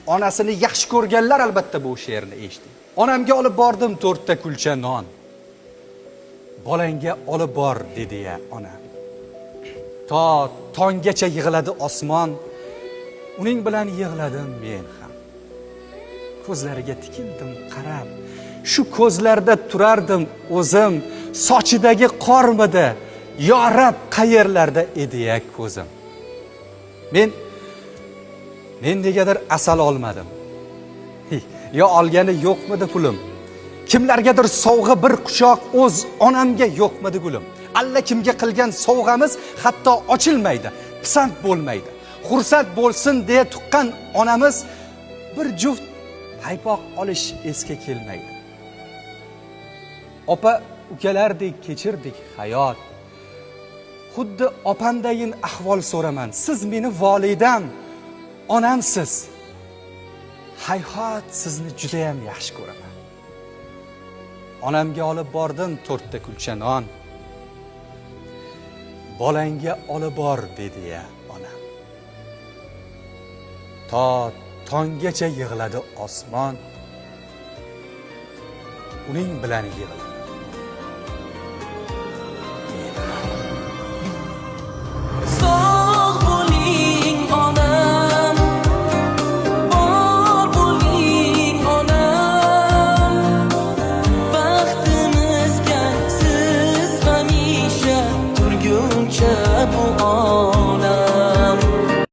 onasini yaxshi ko'rganlar albatta bu she'rni eshitdi. Onamga olib bordim 4 ta kulcha non. Bolangga olib bor dedi-ya ona. To tonggacha yig'ladi osmon. Uning bilan yig'ladim men ham. Ko'zlariga tikildim qarab. Shu ko'zlarda turardim o'zim. Sochidagi qormidi? Yo Rab, qayerlarda edi-ya ko'zim. Men negadir asal olmadim. Yo olgani yo'qmidi pulim? Kimlargadir sovg'a bir quchoq o'z onamga yo'qmidi gulim? Alla kimga qilgan sovg'amiz hatto ochilmaydi, pisand bo'lmaydi. Xursand bo'lsin deya tuqqan onamiz bir juft paypoq olish esga kelmaydi. Opa ukalardek kechirdik hayot. Xuddi opamdayin ahvol so'raman. Siz meni volidam, onamsiz. Hayhot, sizni juda ham yaxshi ko'raman. Onamga olib bordim 4 ta kulcha non. Bolangga olib bor dedi-ya onam. To tonggacha yig'ladi osmon. Uning bilan yig'ladi.